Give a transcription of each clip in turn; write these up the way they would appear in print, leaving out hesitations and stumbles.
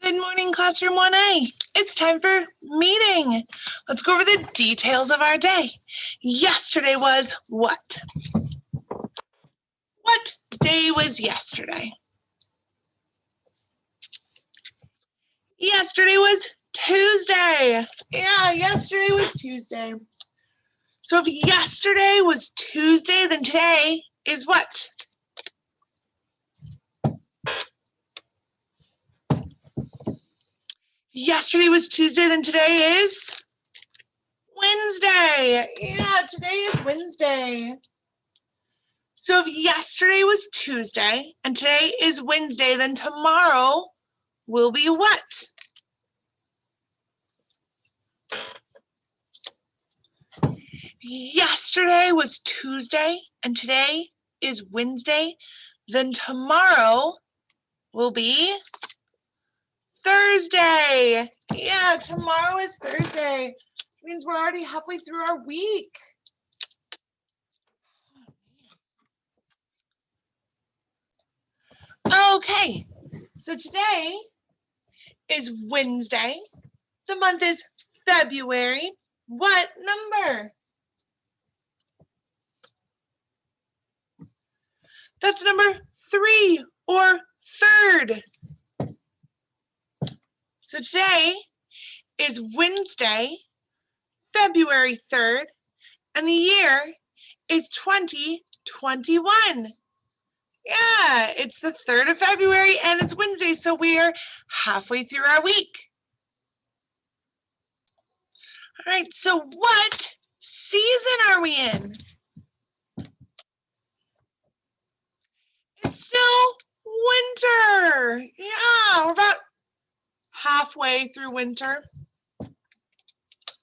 Good morning, Classroom 1A. It's time for meeting. Let's go over the details of our day. Yesterday was what? What day was yesterday? Yesterday was Tuesday. Yeah, yesterday was Tuesday. So if yesterday was Tuesday, then today is what? Yesterday was Tuesday, then today is Wednesday. Yeah, today is Wednesday. So if yesterday was Tuesday and today is Wednesday, then tomorrow will be what? Yesterday was Tuesday and today is Wednesday, then tomorrow will be Thursday. Yeah, tomorrow is Thursday. It means we're already halfway through our week. Okay, so today is Wednesday. The month is February. What number? That's number 3 or third. So today is Wednesday, February 3rd, and the year is 2021. Yeah, it's the 3rd of February and it's Wednesday, so we are halfway through our week. All right, so what season are we in? It's still winter. Yeah, we're about halfway through winter.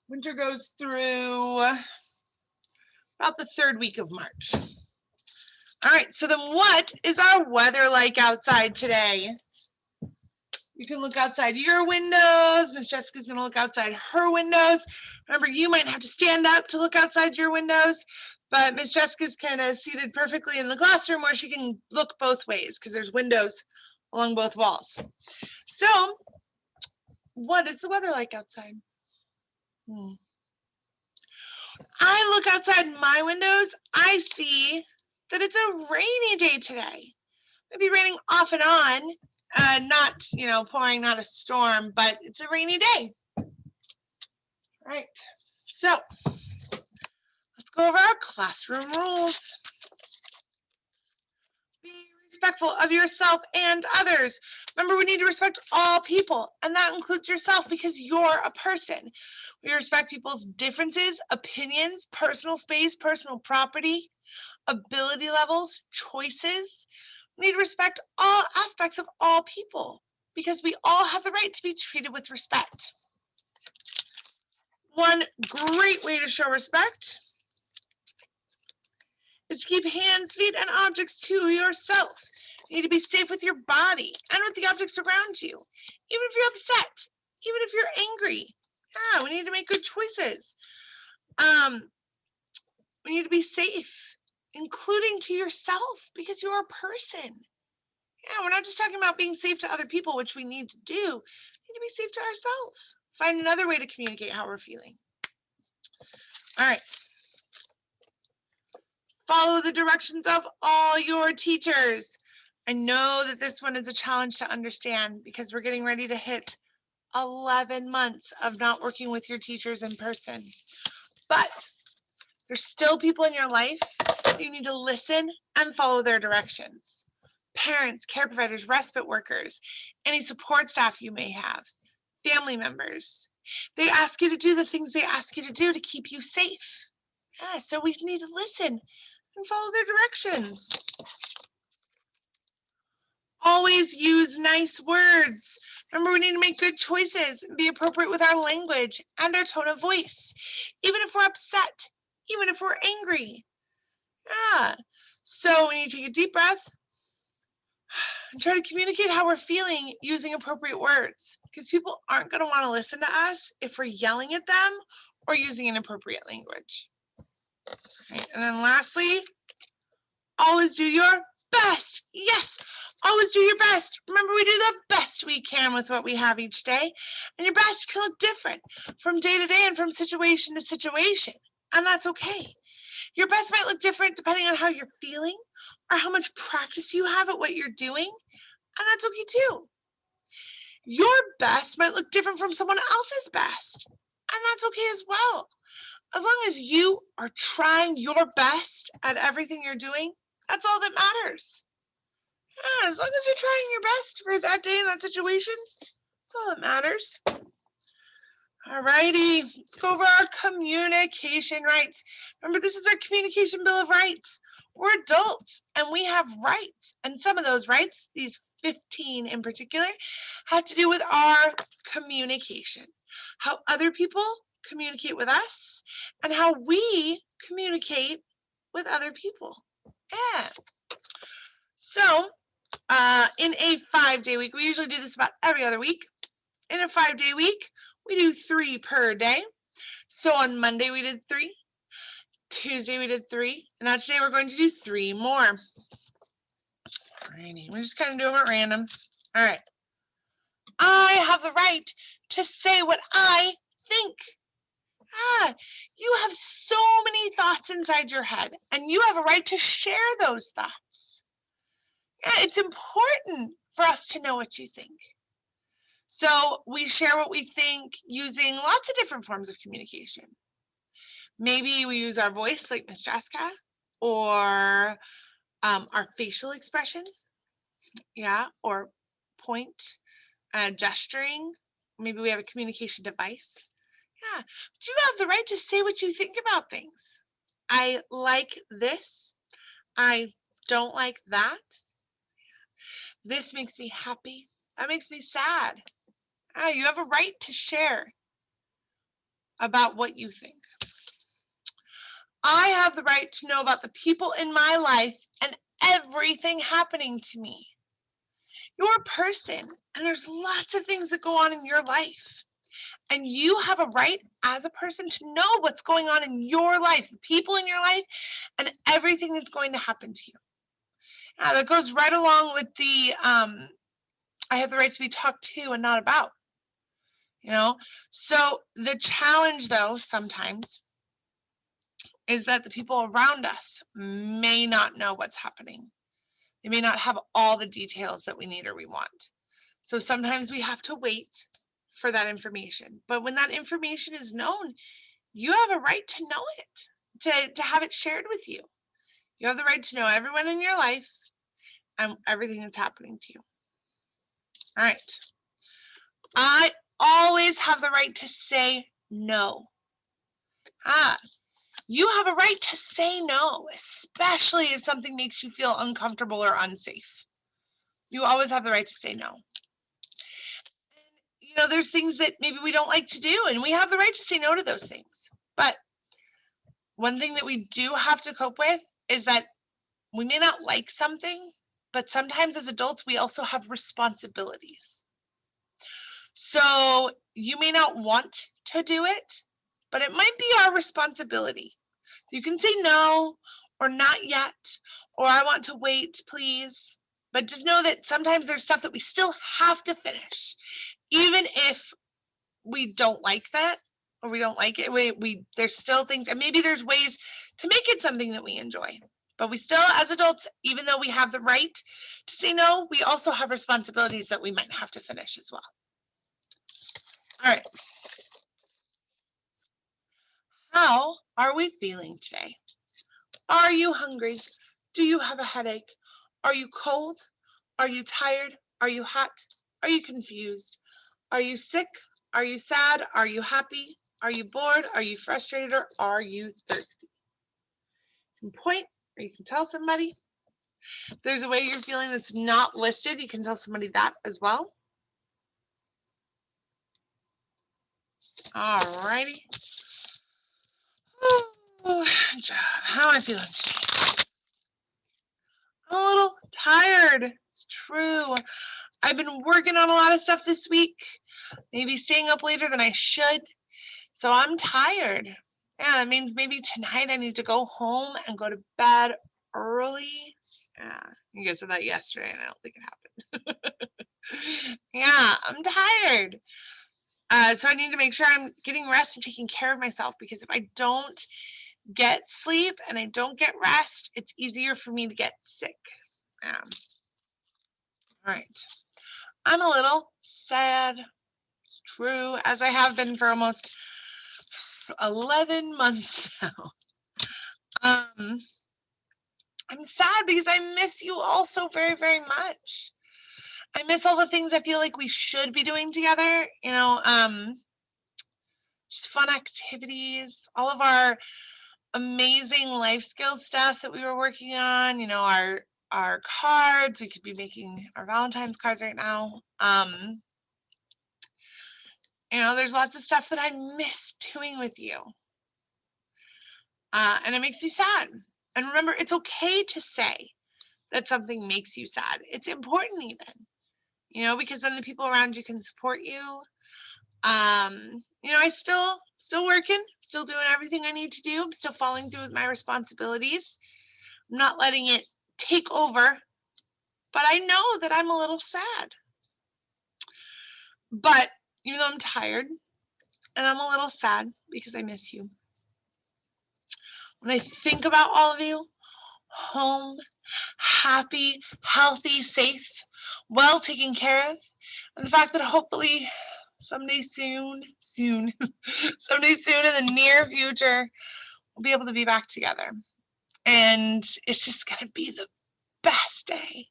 Winter goes through about the 3rd week of March. All right, so then what is our weather like outside today? You can look outside your windows. Miss Jessica's gonna look outside her windows. Remember, you might have to stand up to look outside your windows, but Miss Jessica's kind of seated perfectly in the classroom where she can look both ways because there's windows along both walls. So, what is the weather like outside? I look outside my windows, I see that it's a rainy day today. Maybe raining off and on, not, pouring, not a storm, but it's a rainy day. All right, so let's go over our classroom rules. Be respectful of yourself and others. Remember, we need to respect all people, and that includes yourself because you're a person. We respect people's differences, opinions, personal space, personal property, ability levels, choices. We need to respect all aspects of all people because we all have the right to be treated with respect. One great way to show respect is to keep hands, feet, and objects to yourself. You need to be safe with your body and with the objects around you, even if you're upset, even if you're angry. Yeah, we need to make good choices. We need to be safe, including to yourself, because you're a person. Yeah, we're not just talking about being safe to other people, which we need to do. We need to be safe to ourselves. Find another way to communicate how we're feeling. All right. Follow the directions of all your teachers. I know that this one is a challenge to understand because we're getting ready to hit 11 months of not working with your teachers in person. But there's still people in your life that you need to listen and follow their directions. Parents, care providers, respite workers, any support staff you may have, family members. They ask you to do the things they ask you to do to keep you safe. Yeah, so we need to listen and follow their directions. Always use nice words. Remember, we need to make good choices and be appropriate with our language and our tone of voice, even if we're upset, even if we're angry. Yeah. So we need to take a deep breath and try to communicate how we're feeling using appropriate words, because people aren't going to want to listen to us if we're yelling at them or using inappropriate language. Right. And then lastly, always do your best. Yes, Always do your best. Remember, we do the best we can with what we have each day. And your best can look different from day to day and from situation to situation. And that's okay. Your best might look different depending on how you're feeling or how much practice you have at what you're doing. And that's okay too. Your best might look different from someone else's best. And that's okay as well. As long as you are trying your best at everything you're doing, that's all that matters. Yeah, as long as you're trying your best for that day in that situation, that's all that matters. All righty, let's go over our communication rights. Remember, this is our Communication Bill of Rights. We're adults and we have rights. And some of those rights, these 15 in particular, have to do with our communication, how other people communicate with us, and how we communicate with other people. Yeah. So, in a 5-day week, we usually do this about every other week. In a 5-day week, we do 3 per day. So on Monday we did 3, Tuesday we did 3, and now today we're going to do 3 more. Alrighty, we're just kind of doing it random. All right. I have the right to say what I think. You have so many thoughts inside your head, and you have a right to share those thoughts. Yeah, it's important for us to know what you think. So we share what we think using lots of different forms of communication. Maybe we use our voice like Miss Jessica, or our facial expression, yeah, or point, gesturing. Maybe we have a communication device. Yeah, but you have the right to say what you think about things. I like this. I don't like that. This makes me happy. That makes me sad. You have a right to share about what you think. I have the right to know about the people in my life and everything happening to me. You're a person, and there's lots of things that go on in your life. And you have a right as a person to know what's going on in your life, the people in your life, and everything that's going to happen to you. That goes right along with the I have the right to be talked to and not about. So the challenge, though, sometimes is that the people around us may not know what's happening. They may not have all the details that we need or we want. So sometimes we have to wait for that information. But when that information is known, you have a right to know it, to have it shared with you. You have the right to know everyone in your life and everything that's happening to you. All right. I always have the right to say no. You have a right to say no, especially if something makes you feel uncomfortable or unsafe. You always have the right to say no. And, there's things that maybe we don't like to do, and we have the right to say no to those things. But one thing that we do have to cope with is that we may not like something, but sometimes as adults, we also have responsibilities. So you may not want to do it, but it might be our responsibility. You can say no, or not yet, or I want to wait, please. But just know that sometimes there's stuff that we still have to finish, even if we don't like that or we don't like it. There's still things, and maybe there's ways to make it something that we enjoy. But we still, as adults, even though we have the right to say no, we also have responsibilities that we might have to finish as well. All right. How are we feeling today? Are you hungry? Do you have a headache? Are you cold? Are you tired? Are you hot? Are you confused? Are you sick? Are you sad? Are you happy? Are you bored? Are you frustrated? Or are you thirsty? You can point, or you can tell somebody. If there's a way you're feeling that's not listed, you can tell somebody that as well. All righty. How am I feeling today? I'm a little tired. It's true. I've been working on a lot of stuff this week, maybe staying up later than I should. So I'm tired. Yeah, that means maybe tonight I need to go home and go to bed early. Yeah, you guys said that yesterday, and I don't think it happened. Yeah, I'm tired. So I need to make sure I'm getting rest and taking care of myself, because if I don't get sleep and I don't get rest, it's easier for me to get sick. All right. I'm a little sad. It's true, as I have been for almost 11 months now. I'm sad because I miss you all so very, very much. I miss all the things I feel like we should be doing together, just fun activities, all of our amazing life skills stuff that we were working on, our cards. We could be making our Valentine's cards right now. There's lots of stuff that I miss doing with you. And it makes me sad. And remember, it's okay to say that something makes you sad. It's important even, because then the people around you can support you. I still working, still doing everything I need to do. I'm still following through with my responsibilities. I'm not letting it take over, but I know that I'm a little sad. But even though I'm tired and I'm a little sad because I miss you, when I think about all of you, home, happy, healthy, safe, well taken care of, and the fact that hopefully someday soon in the near future, we'll be able to be back together. And it's just going to be the best day.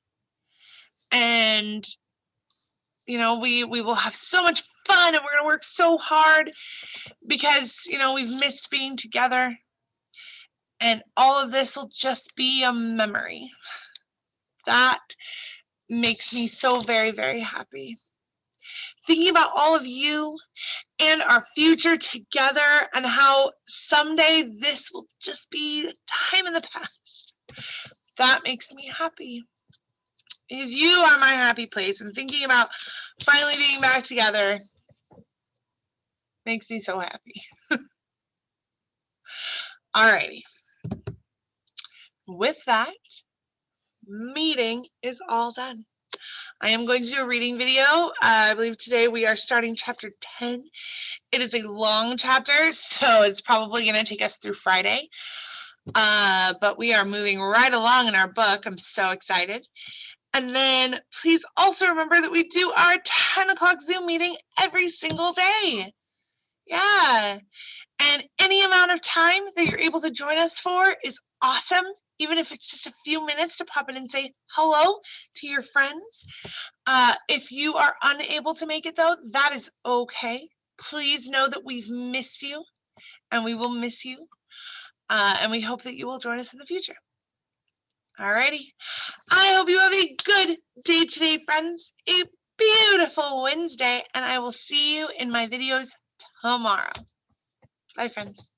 And, we will have so much fun, and we're going to work so hard because, we've missed being together. And all of this will just be a memory. That makes me so very, very happy. Thinking about all of you and our future together, and how someday this will just be a time in the past. That makes me happy, because you are my happy place, and thinking about finally being back together makes me so happy. Alrighty. With that, meeting is all done. I am going to do a reading video. I believe today we are starting chapter 10. It is a long chapter, so it's probably going to take us through Friday. But we are moving right along in our book. I'm so excited. And then please also remember that we do our 10 o'clock Zoom meeting every single day. Yeah. And any amount of time that you're able to join us for is awesome. Even if it's just a few minutes to pop in and say hello to your friends. If you are unable to make it, though, that is okay. Please know that we've missed you, and we will miss you. And we hope that you will join us in the future. Alrighty. I hope you have a good day today, friends. A beautiful Wednesday, and I will see you in my videos tomorrow. Bye, friends.